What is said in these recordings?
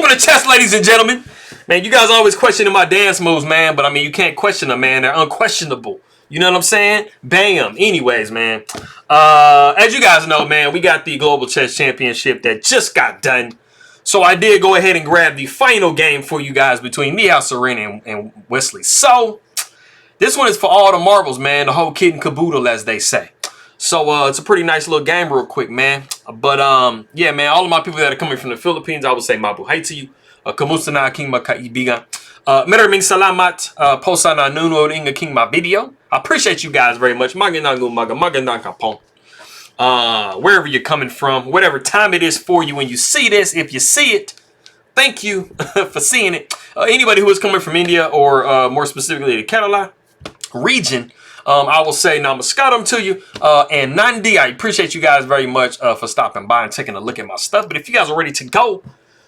Open the chest, ladies and gentlemen. Man, you guys always questioning my dance moves, man. But I mean, you can't question them, man. They're unquestionable. You know what I'm saying? Bam. Anyways, man. As you guys know, man, we got the Global Chess Championship that just got done. So I did go ahead and grab the final game for you guys between Nihal Sarin and Wesley. So this one is for all the marbles, man. The whole kit and caboodle, as they say. So it's a pretty nice little game real quick, man. But yeah, man, all of my people that are coming from the Philippines, I would say mabuhay to you. Kamusta na aking magkaibigan. Maraming salamat po sa nanonood ng aking mga video. I appreciate you guys very much. Magandang umaga, magandang hapon. Wherever you're coming from, whatever time it is for you when you see this, if you see it, thank you for seeing it. Anybody who is coming from India or more specifically the Kerala region, I will say namaskaram to you. And Nandi, I appreciate you guys very much for stopping by and taking a look at my stuff. But if you guys are ready to go,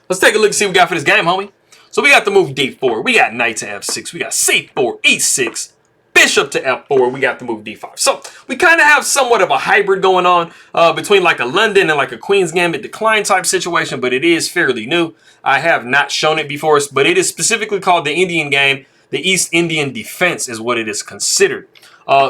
let's take a look and see what we got for this game, homie. So we got the move D4. We got knight to F6. We got C4, E6. Bishop to F4, we got the move D5. So we kind of have somewhat of a hybrid going on between like a London and like a Queen's Gambit decline type situation, but it is fairly new. I have not shown it before, but it is specifically called the Indian game. The East Indian defense is what it is considered.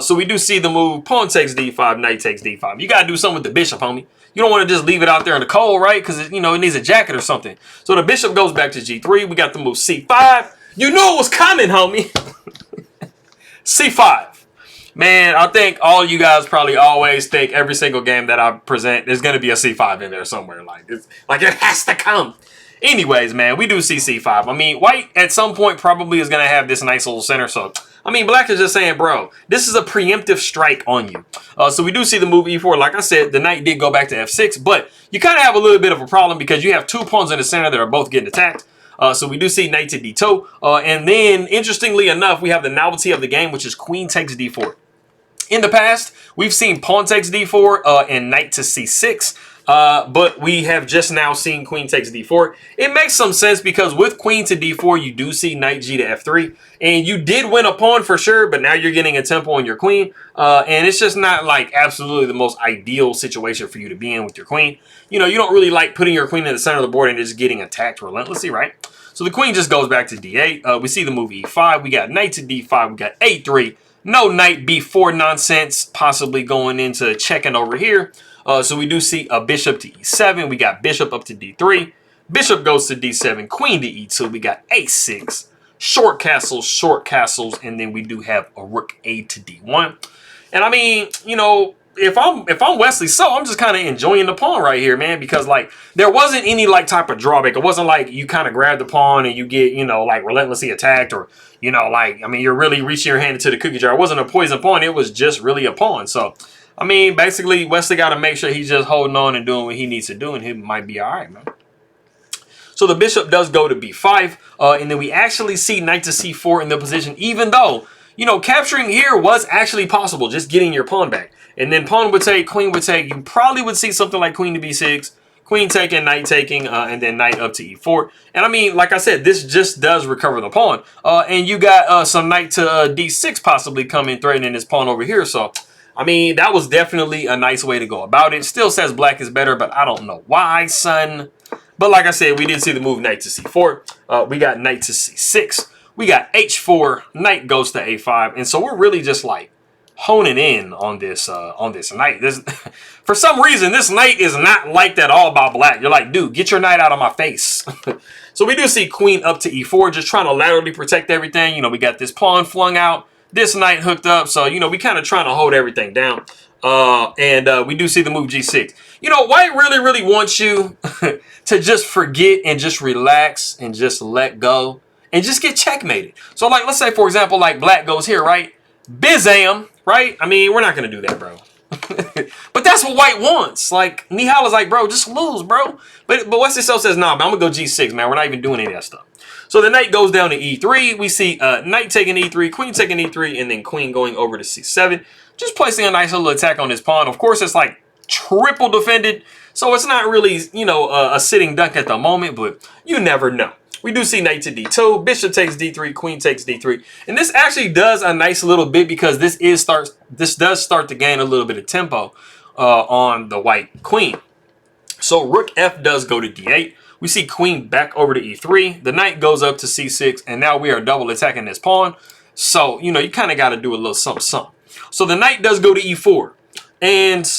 So we do see the move pawn takes D5, knight takes D5. You got to do something with the bishop, homie. You don't want to just leave it out there in the cold, right? Because, you know, it needs a jacket or something. So the bishop goes back to G3. We got the move C5. You knew it was coming, homie. C5. Man, I think all you guys probably always think every single game that I present, there's going to be a C5 in there somewhere. Like it has to come. Anyways, man, we do see C5. I mean, white at some point probably is going to have this nice little center. So, I mean, black is just saying, bro, this is a preemptive strike on you. So we do see the move E4. Like I said, the knight did go back to F6, but you kind of have a little bit of a problem because you have two pawns in the center that are both getting attacked. So we do see knight to D2. And then, interestingly enough, we have the novelty of the game, which is queen takes D4. In the past, we've seen pawn takes D4 and knight to C6. But we have just now seen queen takes D4. It makes some sense because with queen to D4, you do see knight G to F3. And you did win a pawn for sure, but now you're getting a tempo on your queen. And it's just not like absolutely the most ideal situation for you to be in with your queen. You know, you don't really like putting your queen in the center of the board and just getting attacked relentlessly, right? So the queen just goes back to D8. We see the move E5. We got knight to D5. We got A3. No knight B4 nonsense possibly going into checking over here. So we do see a bishop to E7. We got bishop up to D3. Bishop goes to D7. Queen to E2. We got A6. Short castles. And then we do have a rook A to D1. And I mean, you know, if I'm Wesley, so I'm just kind of enjoying the pawn right here, man, because like there wasn't any like type of drawback. It wasn't like you kind of grab the pawn and you get, you know, like relentlessly attacked or, you know, like, I mean, you're really reaching your hand into the cookie jar. It wasn't a poison pawn. It was just really a pawn. So, I mean, basically Wesley got to make sure he's just holding on and doing what he needs to do, and he might be all right, man. So the bishop does go to B5, and then we actually see knight to C4 in the position, even though, you know, capturing here was actually possible, just getting your pawn back. And then pawn would take, queen would take. You probably would see something like queen to B6, queen taking, and then knight up to E4. And I mean, like I said, this just does recover the pawn. And you got some knight to D6 possibly coming, threatening this pawn over here. So, I mean, that was definitely a nice way to go about it. Still says black is better, but I don't know why, son. But like I said, we did see the move knight to C4. We got knight to C6. We got H4, knight goes to A5. And so we're really just like honing in on this knight. For some reason, this knight is not liked at all by black. You're like, dude, get your knight out of my face. So we do see queen up to E4, just trying to laterally protect everything. You know, we got this pawn flung out, this knight hooked up. So, you know, we kind of trying to hold everything down. And we do see the move G6. You know, white really wants you to just forget and just relax and just let go and just get checkmated. So, like, let's say, for example, like black goes here, right? Bizam, right? I mean, we're not going to do that, bro. But that's what white wants. Like, Nihal is like, bro, just lose, bro. But Wesley so says, nah, but I'm going to go G6, man. We're not even doing any of that stuff. So the knight goes down to E3. We see knight taking E3, queen taking E3, and then queen going over to C7. Just placing a nice little attack on this pawn. Of course, it's like triple defended. So it's not really, you know, a sitting duck at the moment, but you never know. We do see knight to D2, bishop takes D3, queen takes D3. And this actually does a nice little bit because this does start to gain a little bit of tempo on the white queen. So rook F does go to D8. We see queen back over to e3. The knight goes up to c6, and now we are double attacking this pawn. So, you know, you kind of got to do a little something, something. So the knight does go to e4, and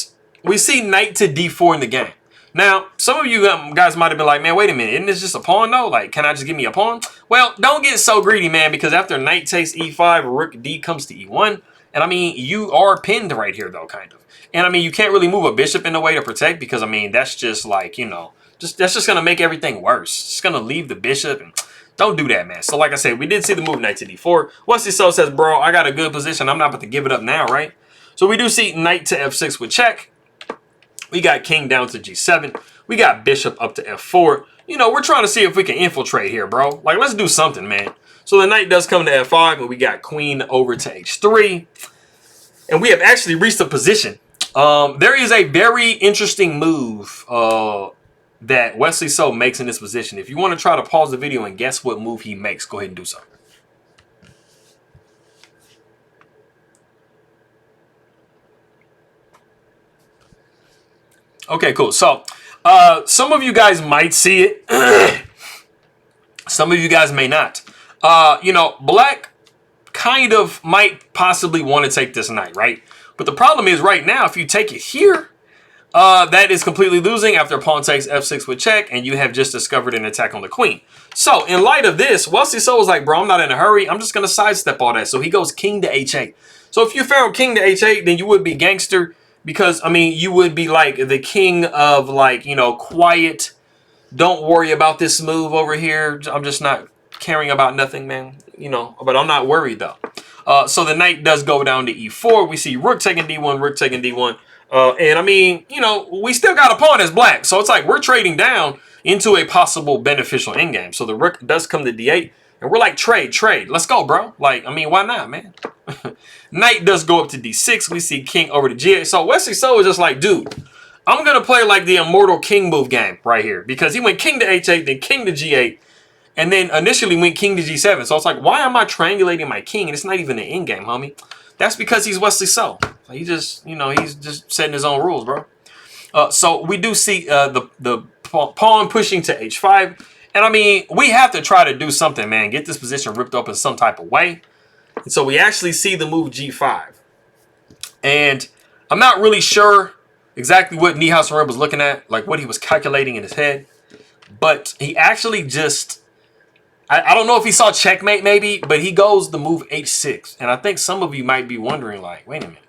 we see knight to d4 in the game. Now, some of you guys might have been like, man, wait a minute, isn't this just a pawn though? Like, can I just give me a pawn? Well, don't get so greedy, man, because after knight takes e5, rook d comes to e1. And I mean, you are pinned right here though, kind of. And I mean, you can't really move a bishop in a way to protect, because I mean, that's just like, you know, that's just going to make everything worse. It's going to leave the bishop, and don't do that, man. So like I said, we did see the move knight to d4. Wesley So says, bro, I got a good position. I'm not about to give it up now, right? So we do see knight to f6 with check. We got king down to g7. We got bishop up to f4. You know, we're trying to see if we can infiltrate here, bro. Like, let's do something, man. So the knight does come to f5, and we got queen over to h3. And we have actually reached a position. There is a very interesting move that Wesley So makes in this position. If you want to try to pause the video and guess what move he makes, go ahead and do so. Okay, cool. So, some of you guys might see it. Some of you guys may not. You know, black kind of might possibly want to take this knight, right? But the problem is right now, if you take it here, that is completely losing after pawn takes f6 with check, and you have just discovered an attack on the queen. So, in light of this, Wesley So was like, bro, I'm not in a hurry. I'm just going to sidestep all that. So, he goes king to h8. So, if you found king to h8, then you would be gangster. Because, I mean, you would be like the king of, like, you know, quiet. Don't worry about this move over here. I'm just not caring about nothing, man. You know, but I'm not worried, though. So the knight does go down to e4. We see rook taking d1, rook taking d1. And, I mean, you know, we still got a pawn as black. So it's like we're trading down into a possible beneficial endgame. So the rook does come to d8. And we're like, trade. Let's go, bro. Like, I mean, why not, man? Knight does go up to d6. We see king over to g8. So Wesley So is just like, dude, I'm going to play like the immortal king move game right here. Because he went king to h8, then king to g8. And then initially went king to g7. So it's like, why am I triangulating my king? And it's not even an endgame, homie. That's because he's Wesley So. He just, you know, he's just setting his own rules, bro. So we do see the pawn pushing to h5. And I mean, we have to try to do something, man. Get this position ripped up in some type of way. And so we actually see the move g5. And I'm not really sure exactly what Nihal Sarin was looking at, like what he was calculating in his head. But he actually just, I don't know if he saw checkmate maybe, but he goes the move h6. And I think some of you might be wondering, like, wait a minute.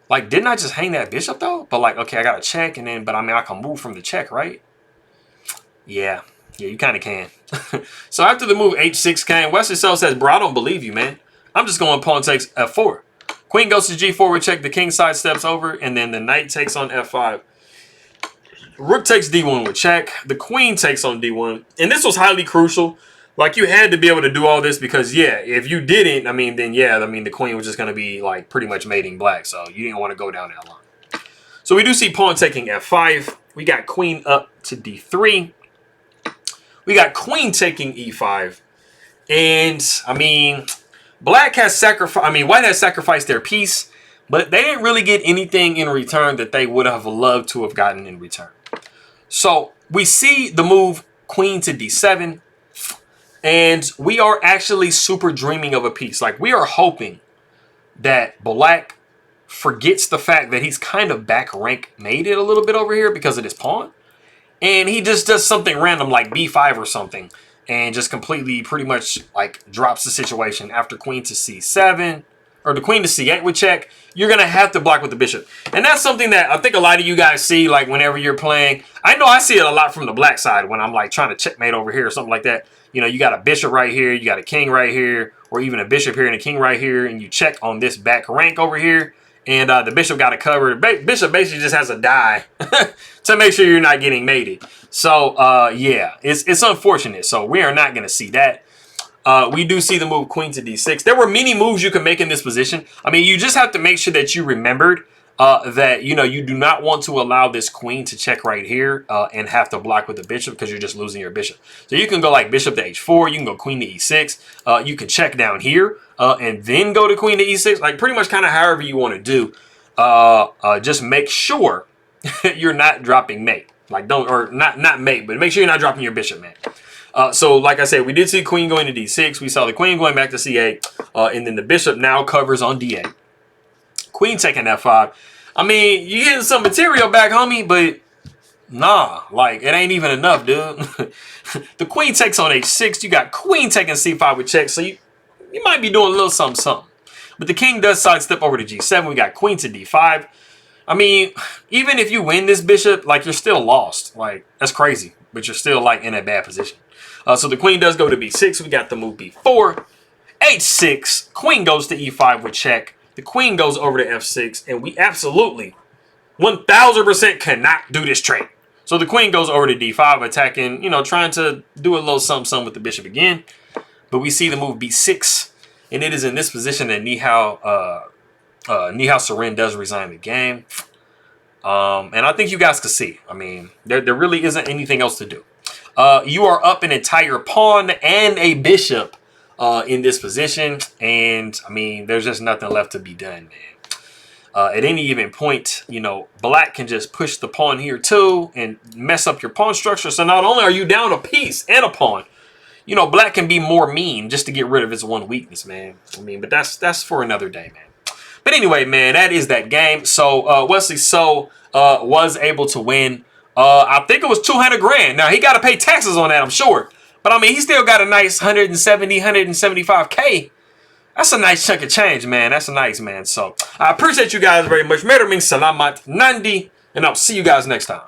Like, didn't I just hang that bishop though? But like, okay, I got to check, and then, but I mean, I can move from the check, right? Yeah, you kind of can. So after the move h6 came, Wesley So says, bro, I don't believe you, man. I'm just going pawn takes f4. Queen goes to g4 with check. The king side steps over, and then the knight takes on f5. Rook takes d1 with check. The queen takes on d1. And this was highly crucial. Like, you had to be able to do all this because, yeah, if you didn't, I mean, then, yeah, I mean, the queen was just going to be, like, pretty much mating black. So you didn't want to go down that line. So we do see pawn taking f5. We got queen up to d3. We got queen taking e5. And, I mean, black has sacrificed, I mean, white has sacrificed their piece, but they didn't really get anything in return that they would have loved to have gotten in return. So we see the move queen to d7, and we are actually super dreaming of a piece. Like, we are hoping that black forgets the fact that he's kind of back rank made it a little bit over here because of this pawn. And he just does something random like b5 or something and just completely pretty much like drops the situation after queen to c7 or the queen to c8 with check. You're going to have to block with the bishop. And that's something that I think a lot of you guys see like whenever you're playing. I know I see it a lot from the black side when I'm like trying to checkmate over here or something like that. You know, you got a bishop right here, you got a king right here, or even a bishop here and a king right here, and you check on this back rank over here. And the bishop got to cover. The bishop basically just has to die to make sure you're not getting mated. So, yeah, it's unfortunate. So we are not going to see that. We do see the move queen to d6. There were many moves you could make in this position. I mean, you just have to make sure that you remembered that, you know, you do not want to allow this queen to check right here and have to block with the bishop because you're just losing your bishop. So you can go like bishop to h4. You can go queen to e6. You can check down here and then go to queen to e6. Like pretty much kind of however you want to do. Just make sure you're not dropping mate. Like, don't, or not mate, but make sure you're not dropping your bishop, man. So, like I said, we did see queen going to d6. We saw the queen going back to c8. And then the bishop now covers on d8. Queen taking f5. I mean, you getting some material back, homie, but nah, like, it ain't even enough, dude. The queen takes on h6. You got queen taking c5 with check, so you might be doing a little something, something. But the king does sidestep over to g7. We got queen to d5. I mean, even if you win this bishop, like, you're still lost. Like, that's crazy. But you're still, like, in a bad position. So the queen does go to b6. We got the move b4. h6. Queen goes to e5 with check. The queen goes over to f6. And we absolutely, 1000% cannot do this trade. So the queen goes over to d5, attacking, you know, trying to do a little something with the bishop again. But we see the move b6. And it is in this position that Nihal Sarin does resign the game. And I think you guys can see. I mean, there really isn't anything else to do. You are up an entire pawn and a bishop in this position. And, I mean, there's just nothing left to be done, man. At any given point, you know, black can just push the pawn here, too, and mess up your pawn structure. So not only are you down a piece and a pawn, you know, black can be more mean just to get rid of its one weakness, man. I mean, but that's for another day, man. But anyway, man, that is that game. So Wesley was able to win. I think it was 200 grand. Now, he got to pay taxes on that, I'm sure. But, I mean, he still got a nice 175K. That's a nice chunk of change, man. That's nice, man. So, I appreciate you guys very much. Meron salamat, Nandi. And I'll see you guys next time.